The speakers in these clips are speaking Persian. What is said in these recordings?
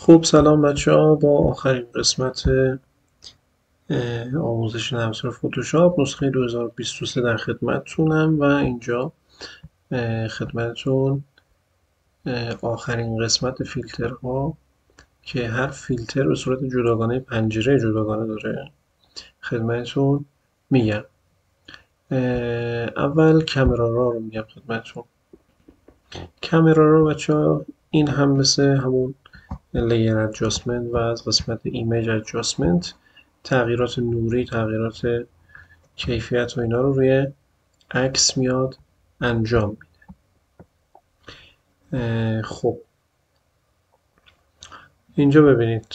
خب سلام بچه ها، با آخرین قسمت آموزش نرم افزار فتوشاپ نسخه 2023 در خدمتتونم و اینجا خدمتتون آخرین قسمت فیلترها که هر فیلتر به صورت جداگانه پنجره جداگانه داره خدمتتون میگم. اول کامرا رو میگم خدمتتون. کامرا رو بچه ها این هم مثل همون لیر ادجاستمنت و از قسمت ایمیج ادجاستمنت تغییرات نوری، تغییرات کیفیت و اینا رو روی عکس میاد انجام میده. خب اینجا ببینید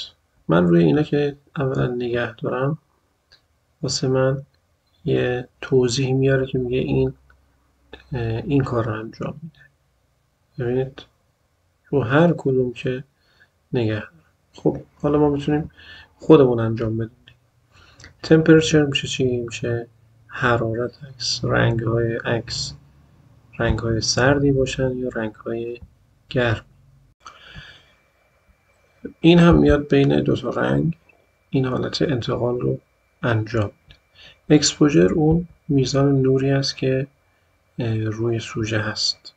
من روی اینا که اولا نگه دارم واسه من یه توضیح میاره که میگه این کار رو انجام میده. ببینید رو هر کدوم که نگه دارم. خب حالا ما میتونیم خودمون انجام بدیم. تمپرچر میشه چی؟ میشه حرارت عکس، رنگ‌های عکس رنگ‌های سردی باشن یا رنگ‌های گرم. این هم میاد بین دو تا رنگ این حالت انتقال رو انجام میده. اکسپوژر اون میزان نوری است که روی سوژه هست.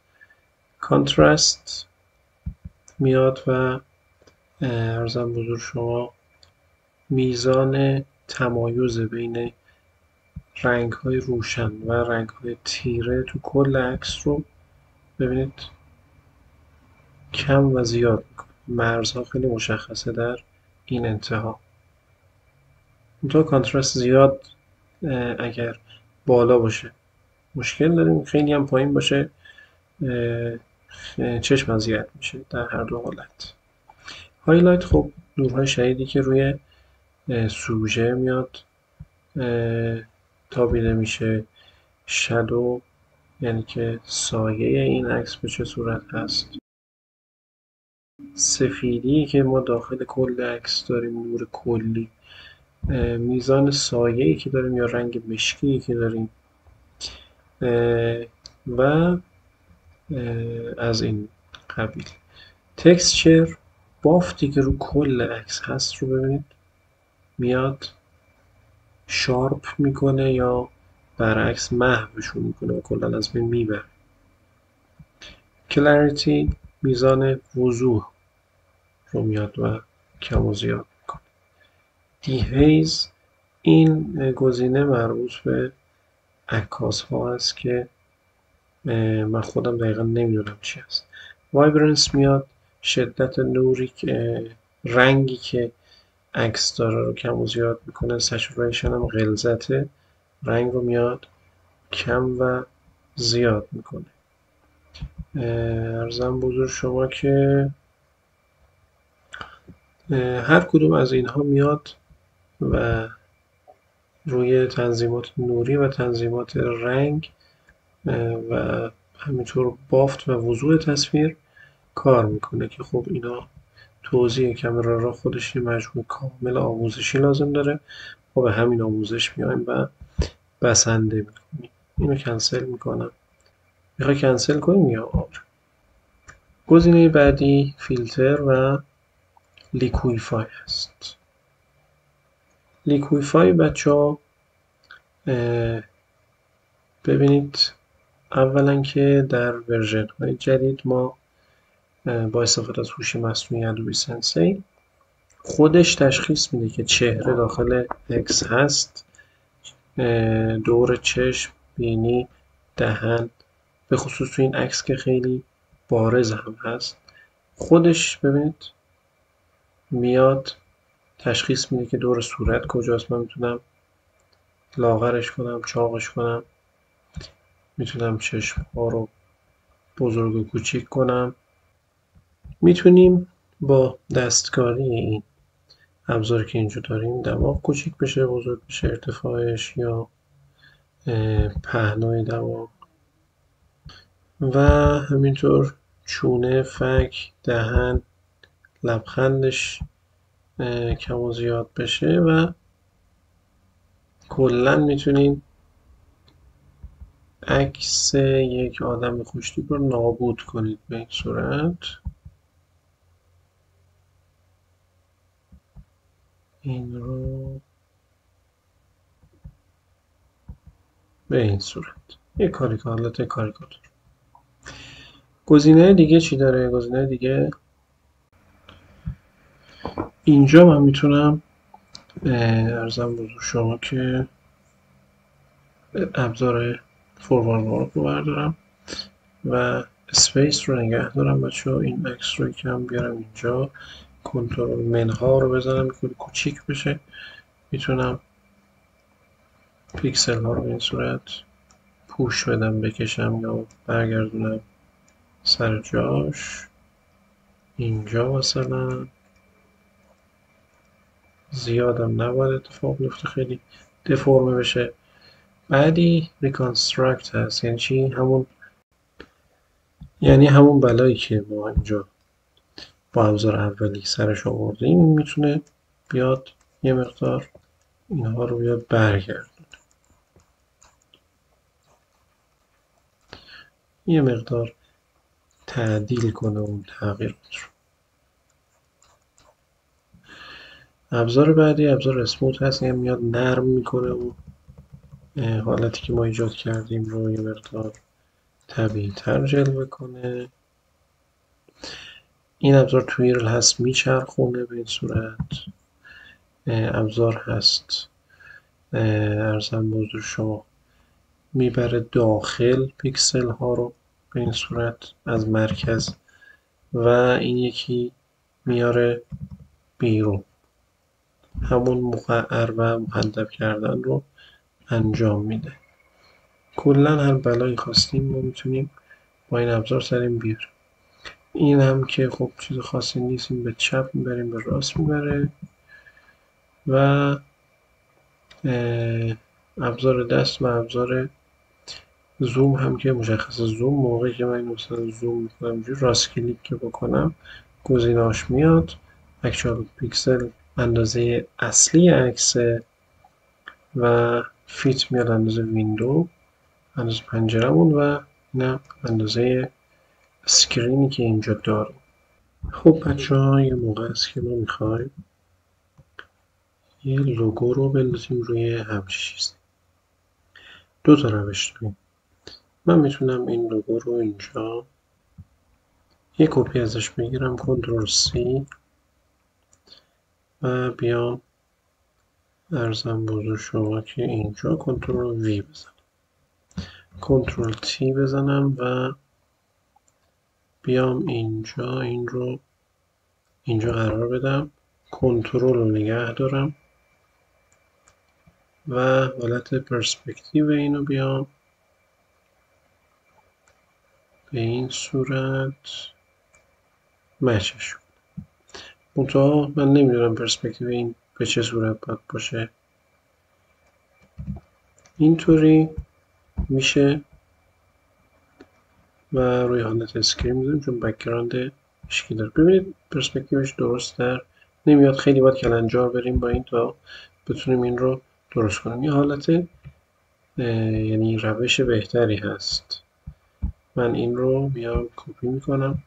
کانترست میاد و عرضم بزرگ شما میزان تمایز بین رنگ‌های روشن و رنگ‌های تیره تو کل عکس رو ببینید کم و زیاد میکنه. مرزها خیلی مشخصه در این انتها. منتها کانترست زیاد اگر بالا باشه مشکل داریم، خیلی هم پایین باشه چشم اذیت میشه در هر دو حالت. هایلایت خب نورهای شدیدی که روی سوژه میاد تابیده میشه. شادو یعنی که سایه این عکس به چه صورت هست. سفیدی که ما داخل کل عکس داریم، نور کلی، میزان سایه‌ای که داریم یا رنگ مشکی که داریم و از این قبیل. تکسچر بافتی که رو کل عکس هست رو ببینید میاد شارپ میکنه یا برعکس محوشون میکنه و کلا از بین میبره. کلاریتی میزان وضوح رو میاد و کم و زیاد میکنه. دیهیز این گزینه مربوط به عکاس ها هست که من خودم دقیقا نمیدونم چی هست. وایبرنس میاد شدت نوری که رنگی که عکس داره رو کم و زیاد میکنه. سچوریشن هم غلظت رنگ رو میاد کم و زیاد میکنه. عرضم بزرگ شما که هر کدوم از اینها میاد و روی تنظیمات نوری و تنظیمات رنگ و همینطور بافت و وضوح تصویر کار میکنه که خب اینا توضیح کامرا را خودش یه مجموعه کامل آموزشی لازم داره. ما به همین آموزش میایم و بسنده میکنیم. اینو کنسل میکنم. میخوای کنسل کنیم یا آره. گزینه بعدی فیلتر و لیکویفای هست. لیکویفای بچه ها ببینید اولا که در ورژن های جدید ما با استفاده از هوش مصنوعی ادوبی سنسی خودش تشخیص میده که چهره داخل عکس هست، دور چشم، بینی، دهن، به خصوص تو این عکس که خیلی بارز هم هست خودش ببینید میاد تشخیص میده که دور صورت کجاست. من میتونم لاغرش کنم، چاقش کنم، میتونم چشم ها رو بزرگ و کوچیک کنم. میتونیم با دستکاری این ابزاری که اینجا داریم دماغ کوچیک بشه، بزرگ بشه، ارتفاعش یا پهنای دماغ و همینطور چونه، فک، دهن، لبخندش کم و زیاد بشه و کلا میتونیم عکس یک آدم خوشتیپ رو نابود کنید به این صورت. این رو به این صورت یه کاریکاتور. گزینه دیگه چی داره؟ گزینه دیگه اینجا من میتونم ارزم بزرگ شما که ابزار فوروارد وارپ رو بردارم و اسپیس رو نگه دارم بچه ها. این عکس رو یکم بیارم اینجا، کنترل منها رو بزنم که کوچیک بشه. میتونم پیکسل ها رو به این صورت پوش بدم، بکشم یا برگردونم سر جاش. اینجا مثلا زیادم نباید اتفاق بیفته، خیلی دفرمه بشه. بعدی ریکانستراکت هست. یعنی چی؟ یعنی همون بلایی که ما اینجا با ابزار اولی سرش آوردیم میتونه بیاد یه مقدار اینها رو بیاد برگردونه، یه مقدار تعدیل کنه اون تغییرات رو. ابزار بعدی ابزار اسموت هست، یعنی میاد نرم میکنه اون حالتی که ما ایجاد کردیم رو یه مقدار طبیعی تر جلوه کنه. این ابزار تویرل هست، میچرخونه به این صورت. ابزار هست ارزم بزرگ شما میبره داخل پیکسل ها رو به این صورت از مرکز، و این یکی میاره بیرون، همون مقعر و محدب کردن رو انجام میده. کلا هر بلایی خواستیم ما میتونیم با این ابزار سریم بیاریم. این هم که خب چیز خاصی نیست، این به چپ میبریم به راست میبره. و ابزار دست و ابزار زوم هم که مشخص زوم، موقعی که من مثلا زوم میکنم اینجوری راست کلیک که بکنم گزینه‌اش میاد. اکچوال پیکسل اندازه اصلی عکسه و فیت میاد اندازه ویندو، اندازه پنجرمون، و اینم اندازه اسکرینی که اینجا داریم. خب بچه ها یه موقع است که ما میخوایم یه لوگو رو بندازیم روی همچین چیزی. دو تا روش داریم. من میتونم این لوگو رو اینجا یه کپی ازش بگیرم، کنترل سی، و بیام ارزم بزرگ شما که اینجا کنترل وی بزنم، کنترل تی بزنم و بیام اینجا این رو اینجا قرار بدم، کنترل رو نگه دارم و حالت پرسپکتیو اینو بیام به این صورت مچش. منتها من نمیدونم پرسپکتیو این به چه صورت باید باشه. اینطوری میشه و روی حالت اسکرین میذاریم چون بک‌گراند هیچکی داره. ببینید پرسپکتیوش درست در نمیاد، خیلی باید کلنجار بریم با این تا بتونیم این رو درست کنیم. یه حالت یعنی روش بهتری هست. من این رو میام کپی میکنم،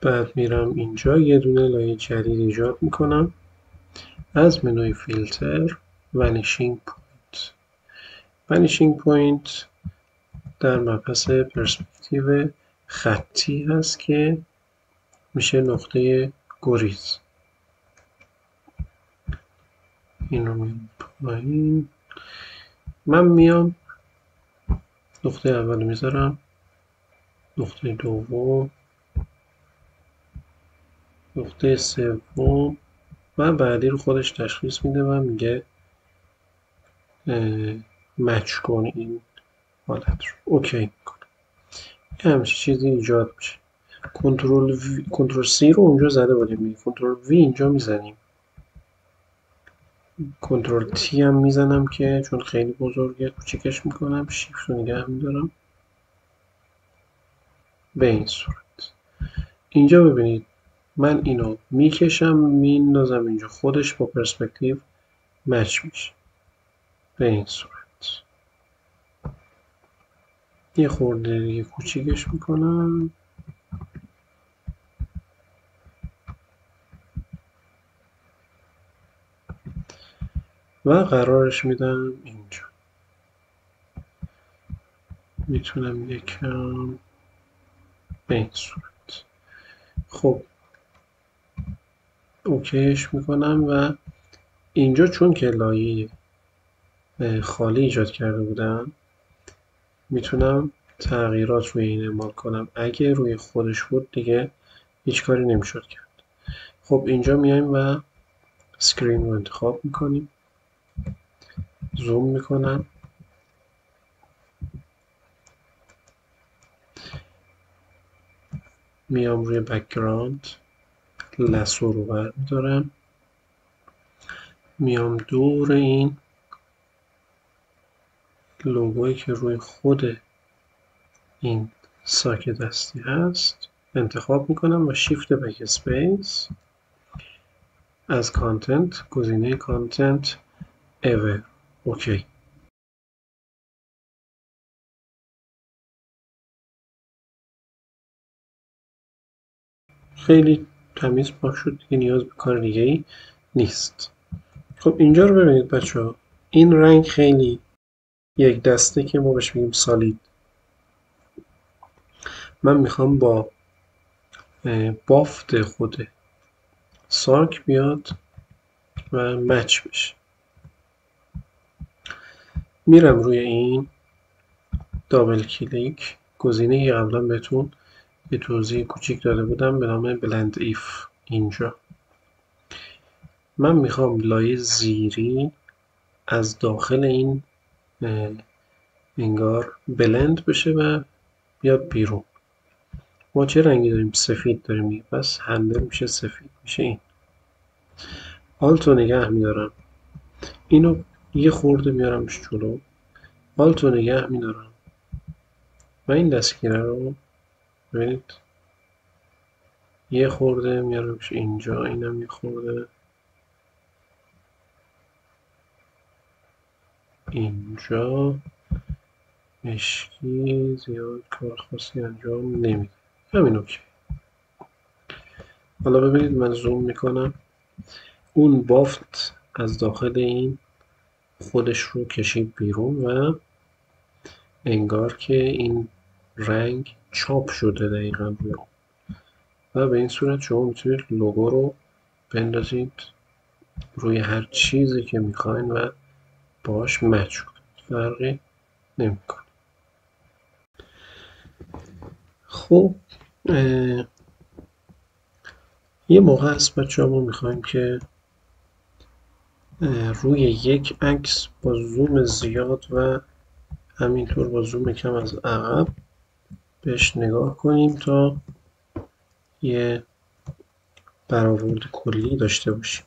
بعد میرم اینجا یه دونه لایه جدید ایجاد میکنم از منوی فیلتر ونیشینگ پوینت. ونیشینگ پوینت در مبحث پرسپکتیو خطی هست که میشه نقطه گریز. این رو میام پایین، من میام نقطه اول میذارم، نقطه دوم، نقطه سوم، و بعدی رو خودش تشخیص میده و میگه مچ کن این حالت رو، اوکی میکنه. یه همچین چیزی ایجاد میشه. کنترل سی رو اونجا زده بودیم، کنترل وی اینجا میزنیم، کنترل تی هم میزنم که چون خیلی بزرگه کوچیکش میکنم، شیفت رو نگه میدارم به این صورت. اینجا ببینید من اینو میکشم میندازم اینجا، خودش با پرسپکتیو مچ میشه به این صورت. یه خورده دیگه کوچیکش میکنم و قرارش میدم اینجا. میتونم یکم به این صورت. خب اوکیش میکنم و اینجا چون که لایه خالی ایجاد کرده بودم میتونم تغییرات روی این اعمال کنم. اگه روی خودش بود دیگه هیچ کاری نمیشد کرد. خب اینجا میایم و اسکرین رو انتخاب میکنیم، زوم میکنم، میام روی بک‌گراند لسو رو برمیدارم، میام دور این لوگویی که روی خود این ساک دستی هست انتخاب میکنم و شیفت بک اسپیس از کانتنت گزینه کانتنت ایور. اوکی. خیلی تمیز پاک شد دیگه، نیاز به کار دیگه ای نیست. خب اینجا رو ببینید بچه ها، این رنگ خیلی یک دسته که ما بهش میگیم سالید. من میخوام با بافت خود ساک بیاد و مچ بشه. میرم روی این دابل کلیک، گزینه که قبلا بهتون یه توضیح کوچیک داده بودم به نام بلند ایف. اینجا من میخوام لایه زیری از داخل این انگار بلند بشه و بیاد بیرون. ما چه رنگی داریم؟ سفید داریم، پس هندل میشه سفید، میشه این. آلت رو نگه میدارم، اینو یه خورده میارمش جلو، آلت رو نگه میدارم و این دستگیره رو ببینید یه خورده میارمش اینجا، اینم یه خورده اینجا. مشکی زیاد کار خاصی انجام نمیده، همین اوکی. حالا ببینید من زوم میکنم، اون بافت از داخل این خودش رو کشید بیرون و انگار که این رنگ چاپ شده دقیقا روی اون و به این صورت شما میتونید لوگو رو بندازید روی هر چیزی که میخواین و باش مچ کنید، فرقی نمیکنه. خب یه موقع هست بچه ما میخوایم که روی یک عکس با زوم زیاد و همینطور با زوم کم از عقب بهش نگاه کنیم تا یه برآورد کلی داشته باشیم.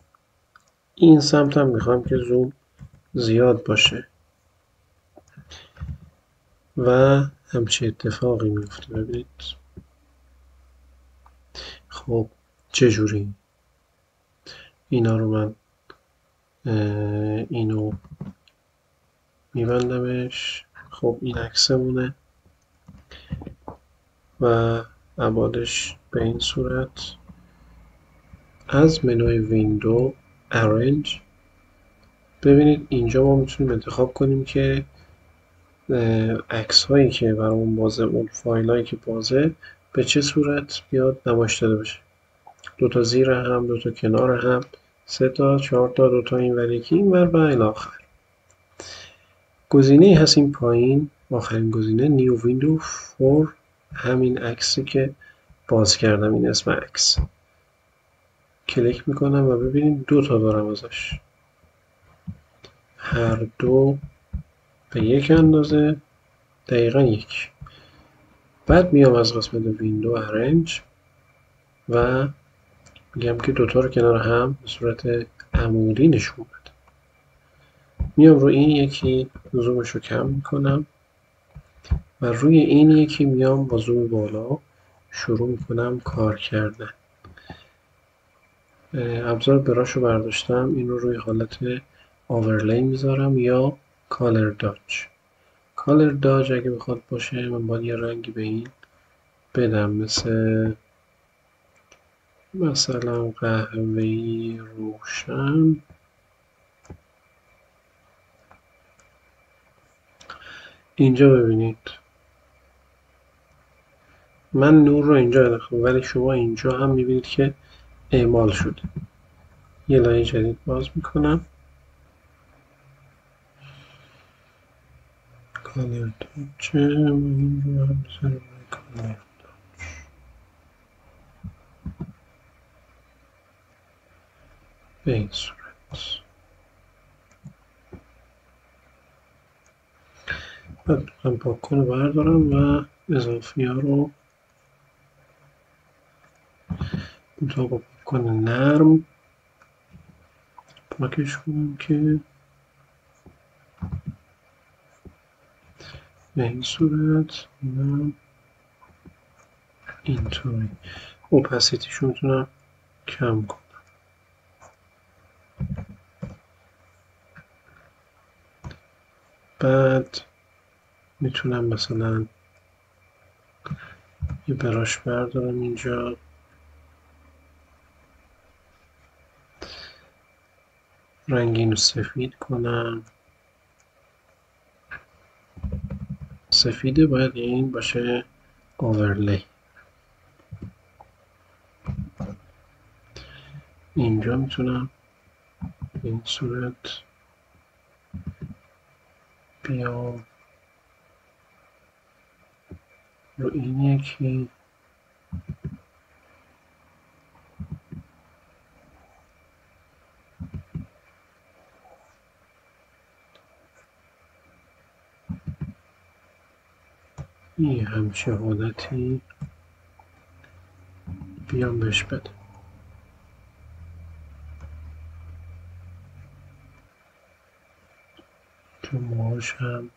این سمت هم میخوایم که زوم زیاد باشه و همچه اتفاقی میفته. ببینید خب چجوری اینا رو من اینو میبندمش. خب این عکسمونه و ابعادش به این صورت. از منوی ویندو ارنج ببینید اینجا ما میتونیم انتخاب کنیم که عکس هایی که برامون بازه، اون فایل هایی که بازه به چه صورت بیاد نمایش داده بشه. دوتا زیر هم، دوتا کنار هم، 3 تا 4 تا، دوتا این ور یکی این ور و الی آخر. گزینه هست این پایین، آخرین گزینه نیو ویندو فور همین عکسی که باز کردم، این اسم عکس. کلیک میکنم و ببینید دو تا دارم ازش، هر دو به یک اندازه، دقیقا یک. بعد میام از قسمت ویندو ارنج و میگم که دوتا رو کنار هم به صورت عمودی نشون بده. میام روی این یکی زومش رو کم میکنم و روی این یکی میام با زوم بالا شروع میکنم کار کردن. ابزار براش رو برداشتم، این رو روی حالت آورلی میذارم یا کالر داج. کالر داج اگه بخواد باشه من باید یه رنگی به این بدم، مثلا قهوه‌ای روشن اینجا ببینید من نور رو اینجا انداختم ولی شما اینجا هم میبینید که اعمال شده. یه لایه جدید باز میکنم. کالر تاچه این رو هم بذارم کالر به این صورت. بعد من پاکن رو بردارم و اضافی ها رو با پاکن نرم پاکش کنم که به این صورت و اینطوری اوپاسیتیش رو میتونم کم کنم. بعد میتونم مثلا یه براش بردارم اینجا رنگین رو سفید کنم. سفیده باید این باشه اوورلی. اینجا میتونم به این صورت بیام رو این یکی یه همچه حالتی بیام بهش بدم. تو موهاش هم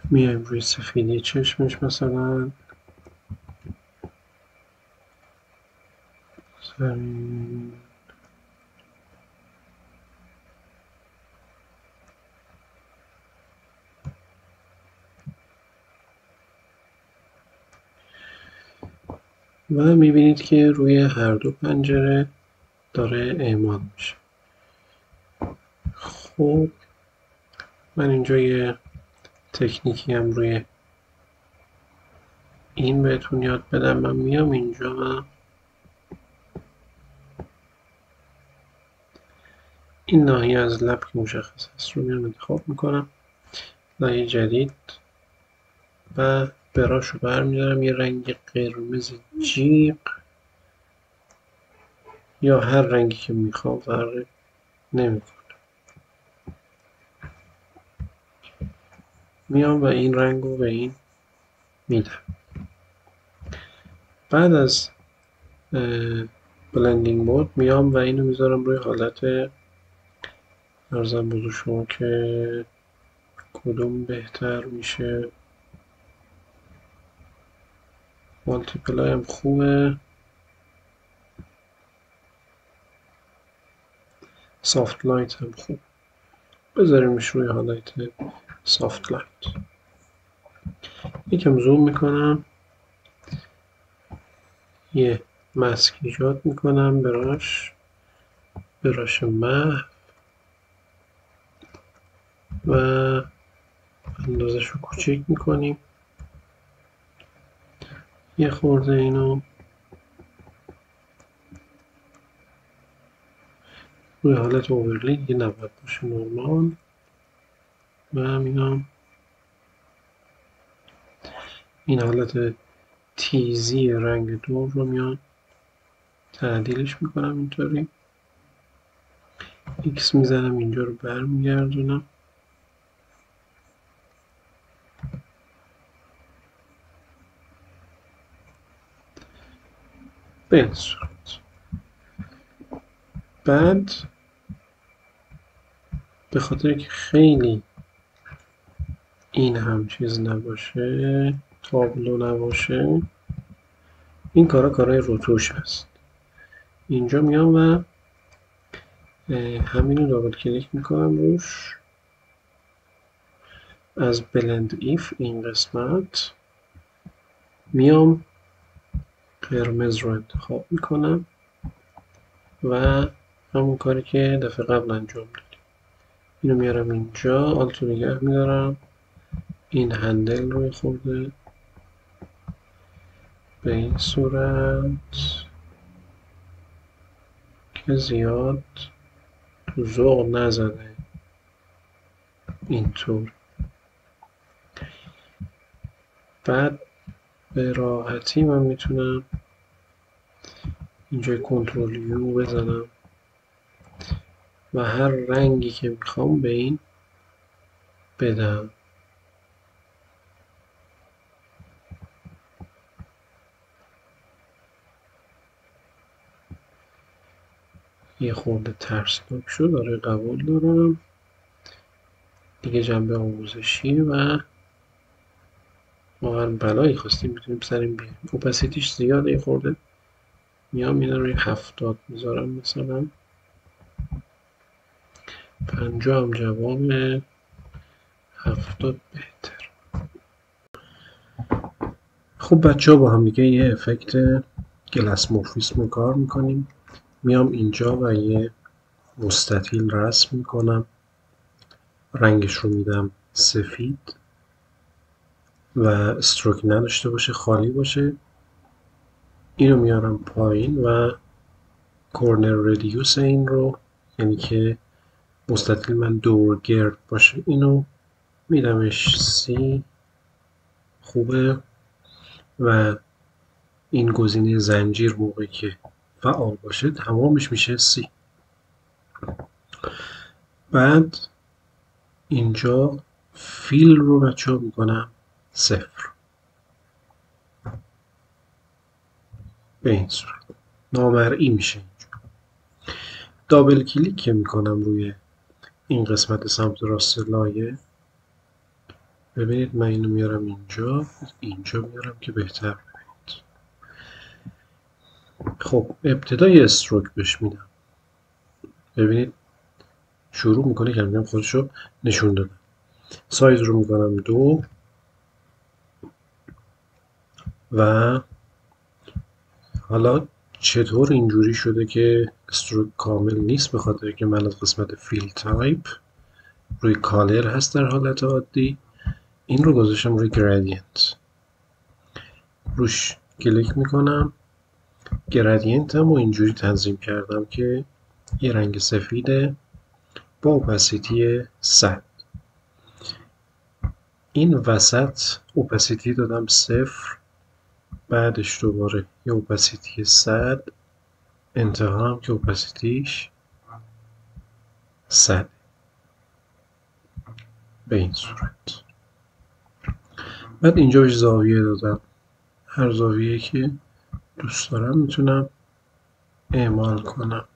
میایم روی سفیدی چشمش مثلا زمین و میبینید که روی هر دو پنجره داره اعمال میشه. خب من اینجا یه تکنیکی هم روی این بهتون یاد بدم. من میام اینجا و این ناحیه از لب که مشخص هست رو میام انتخاب میکنم، لایه جدید و براش رو برمیدارم یه رنگ قرمز جیغ یا هر رنگی که میخوام فرق نمیکنه. میام و این رنگ رو به این میدم. بعد از بلندینگ مود میام و اینو میذارم روی حالت ارزم بزرگ شما که کدوم بهتر میشه. مالتیپلای هم خوبه، سافت لایت هم خوب. بذاریمش روی حالت سافت لایت. یکم زوم میکنم، یه ماسک ایجاد میکنم، براش محو و اندازش رو کوچیک میکنیم. یه خورده اینو روی حالت اوورلی دیگه نباید باشه نورمال و میام این حالت تیزی رنگ دور رو میام تعدیلش میکنم اینطوری. ایکس میزنم اینجا رو برمیگردونم. به این صورت. بعد به خاطر که خیلی این هم چیز نباشه، تابلو نباشه، این کارهای روتوش هست. اینجا میام و همین رو دابل کلیک میکنم روش. از بلند ایف این قسمت میام قرمز رو انتخاب میکنم و همون کاری که دفعه قبل انجام دادیم. اینو میارم اینجا، آلتو نگه میدارم، این هندل رو خورده به این صورت که زیاد تو ذوق نزنه، اینطور. بعد به راحتی من میتونم اینجا کنترل یو بزنم و هر رنگی که میخوام به این بدم. یه خورده ترسناک شد، داره قبول دارم دیگه. جنبه آموزشی و واقعا بلایی خواستیم میتونیم سریم بیاریم. اوپاسیتیش زیاده، یه خورده میام اینا روی 70 میذارم، مثلا 50 هم جواب، 70 بهتر. خب بچه ها با هم دیگه یه افکت گلس مورفیسم رو کار میکنیم. میام اینجا و یه مستطیل رسم میکنم، رنگش رو میدم سفید و استروک نداشته باشه، خالی باشه. اینو میارم پایین و کورنر ردیوس این رو، یعنی که مستطیل من دورگرد باشه، اینو میدمش سی. خوبه. و این گزینه زنجیر موقعی که فعال باشه تمامش میشه سی. بعد اینجا فیل رو بچه ها میکنم 0 به این صورت نامرئی میشه. اینجا دابل کلیک که میکنم روی این قسمت سمت راست لایه، ببینید من اینو میارم اینجا میارم که بهتر ببینید. خب ابتدای استروک بهش میدم، ببینید شروع میکنه که میگم خودشو نشون دادم. سایز رو میکنم 2 و حالا چطور اینجوری شده که استروک کامل نیست؟ به خاطر که من از قسمت فیل تایپ روی کالر هست در حالت عادی، این رو گذاشتم روی گرادینت. روش کلیک میکنم، گرادینت هم رو اینجوری تنظیم کردم که یه رنگ سفیده با اوپاسیتی 100. این وسط اوپاسیتی دادم 0، بعدش دوباره یه اوپاسیتی 100، انتها هم که اوپاسیتیش 100 به این صورت. بعد اینجا بهش زاویه دادم، هر زاویه که دوست دارم میتونم اعمال کنم.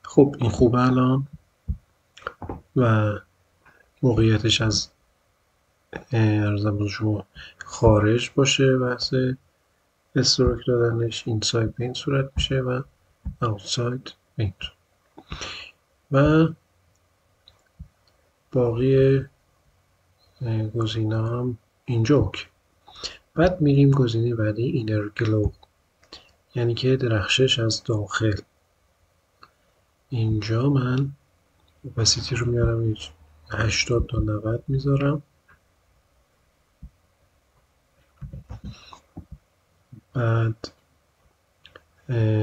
خب این خوبه الان و موقعیتش از ارزم به شما خارج باشه، بحث استروک دادنش اینساید به این صورت میشه و اوتساید به این صورت. و باقی گزینه هم اینجا اوکی. بعد میریم گزینه بعدی اینر گلو، یعنی که درخشش از داخل. اینجا من اوپاسیتی رو میارم 80 تا 90 میذارم. بعد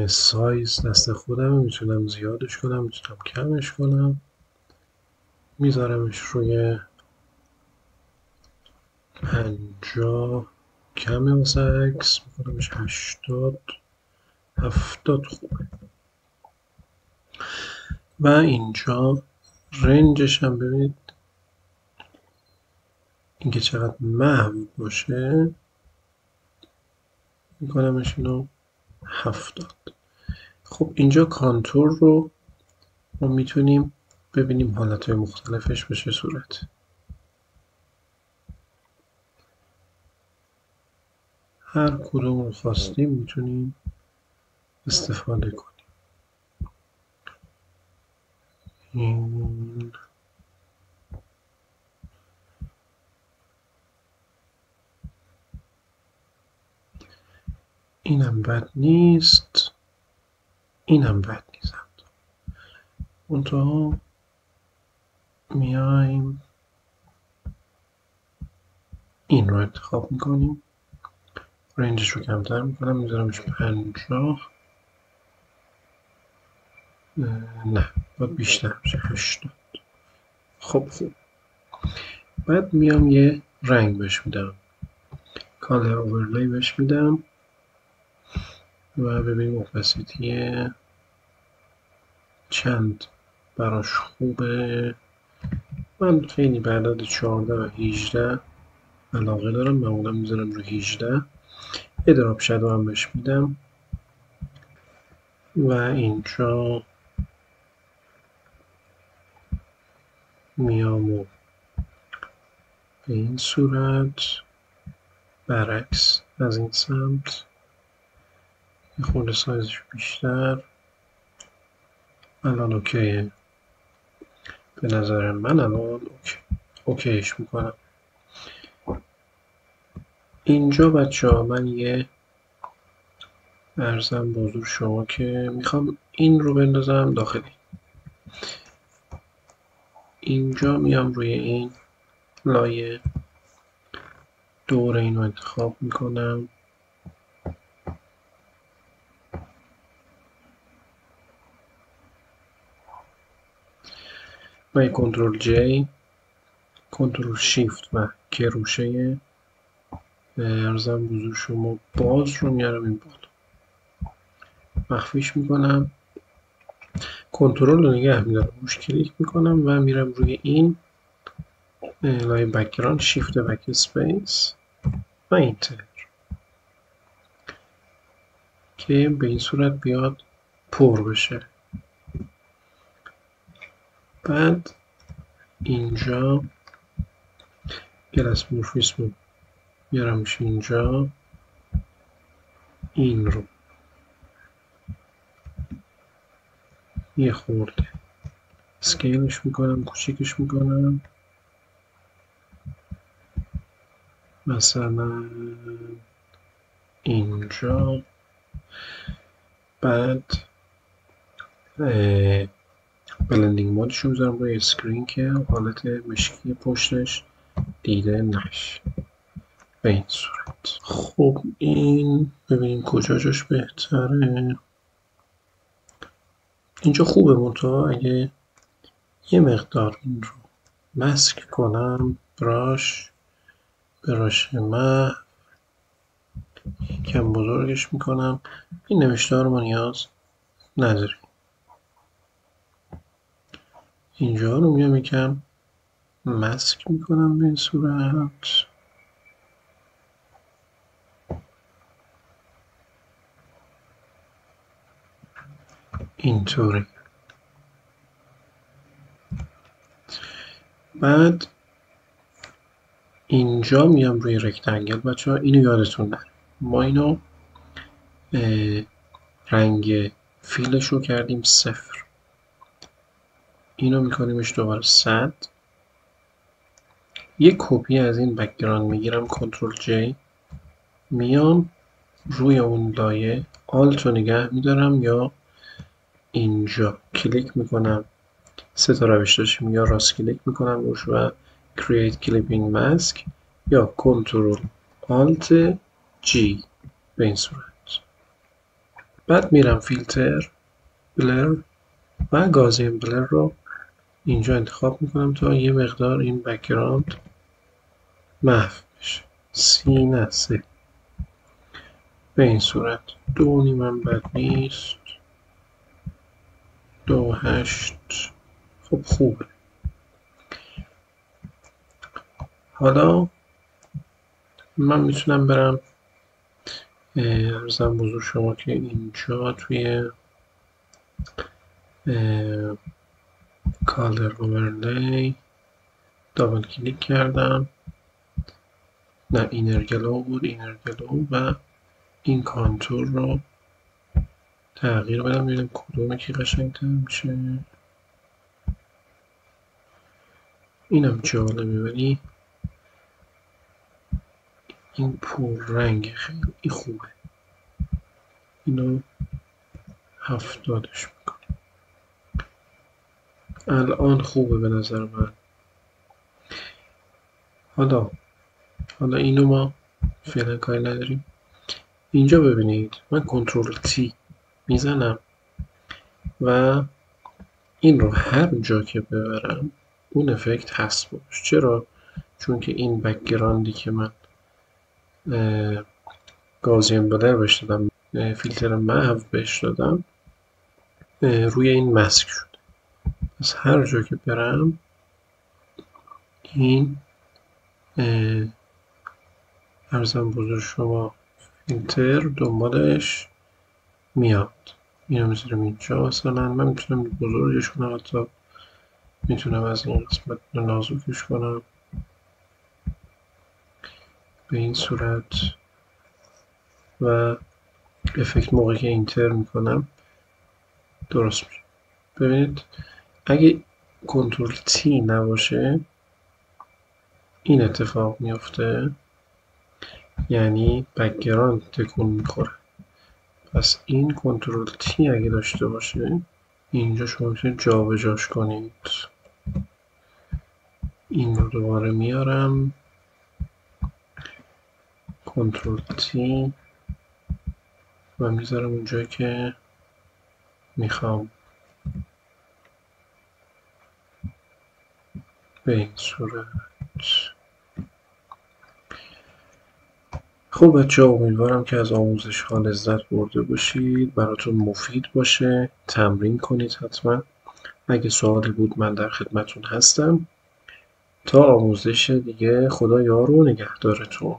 سایز دست خودم میتونم زیادش کنم، میتونم کمش کنم. میذارمش روی 50، کمه واسه عکس، میکنمش 80، 70 خوبه. و اینجا رنجش هم ببینید اینکه چقدر محو باشه، میکنمش اینو 70. خب اینجا کانتور رو ما میتونیم ببینیم حالتهای مختلفش به چه صورت. هر کدوم رو خواستیم میتونیم استفاده کنیم. اینم بد نیست، اینم بد نیست. منتها میایم این رو انتخاب میکنیم، رنجش رو کمتر میکنم، میذارمش 50. نه باید بیشتر بشه، 80. خب بعد میام یه رنگ بهش میدم، کالر اوورلی بهش میدم و ببینیم اپاسیتی چند براش خوبه. من خیلی به عدد 14 و 18 علاقه دارم، معمولا میذارم رو 18. یه دراپ شادو هم بهش میدم و اینجا میام و به این صورت برعکس از این سمت یه خورده سایزش بیشتر. الان اوکیه، به نظر من الان اوکیش میکنم. اینجا بچه ها من یه ارزم بزرگ شما که میخوام این رو بندازم داخلی. اینجا میام روی این لایه دور این رو انتخاب میکنم و کنترل جی، کنترل شیفت و کروشه ارزم بزرگ شما باز رو میارم این بالا، مخفیش میکنم، کنترل رو نگه میدارم، روش کلیک میکنم و میرم روی این لایه بک‌گراند، شیفت بک اسپیس و اینتر که به این صورت بیاد پر بشه. بعد اینجا گلاس مورفیسم میارمش اینجا، این رو یه خورده اسکیلش میکنم، کوچیکش میکنم، مثلا اینجا. بعد بلندینگ مودش رو میذارم روی اسکرین که حالت مشکی پشتش دیده نشه به این صورت. خب این ببینیم کجا جاش بهتره. اینجا خوبه، منتها اگه یه مقدار این رو مسک کنم، براش محو یکم بزرگش میکنم، این نوشته رو ما نیاز نداریم. اینجا رو میام یکم مسک میکنم به این صورت. اینطوری. بعد اینجا میام روی رکتنگل. بچه ها اینو یادتون نره، ما اینو رنگ فیلش رو کردیم 0، اینو میکنیمش دوباره 100. یک کپی از این بک‌گراند میگیرم، کنترل جی، میام روی اون لایه آلت رو نگه میدارم یا اینجا کلیک میکنم، 3 تا روش داشتیم، یا راست کلیک میکنم روش و create clipping mask یا کنترل آلت جی به این صورت. بعد میرم فیلتر، بلر و گازین بلر رو اینجا انتخاب میکنم تا یه مقدار این بک‌گراند محو بشه. 30 نه 3 به این صورت. 2.5 هم بد نیست، 2.8 خب خوبه. حالا من میتونم برم ارزم بزرگ شما که اینجا توی کالر اوورلی دابل کلیک کردم، نه اینر گلو بود، اینر گلو، و این کانتور رو تغییر بدم ببینم کدومه که قشنگ‌تر میشه. اینم جالبه ولی این پررنگ خیلی خوبه. اینو 70ش میکنم. الان خوبه به نظر من. حالا اینو ما فعلا کاری نداریم. اینجا ببینید من کنترل تی میزنم و این رو هر جا که ببرم اون افکت هست باش. چرا؟ چون که این بک‌گراندی که من گازین بلر بهش دادم، فیلتر محو بهش دادم، روی این مسک شد. پس هر جا که برم این ارزم بزرگ شما فیلتر دنبالش میاد. اینو میذارم اینجا. مثلا من میتونم بزرگش کنم، حتی میتونم از این قسمت نازکش کنم به این صورت و افکت موقعی که اینتر میکنم درست میشه. ببینید اگه کنترل تی نباشه این اتفاق میفته، یعنی بک‌گراند تکون میخوره. پس این کنترل تی اگه داشته باشه اینجا شما میتونید جابجاش کنید. این رو دوباره میارم کنترل تی و میذارم اونجایی که میخوام به این صورت. خب بچه‌ها، امیدوارم که از آموزش ها لذت برده باشید، براتون مفید باشه. تمرین کنید حتما. اگه سوالی بود من در خدمتون هستم. تا آموزش دیگه، خدا یار و نگهدارتون.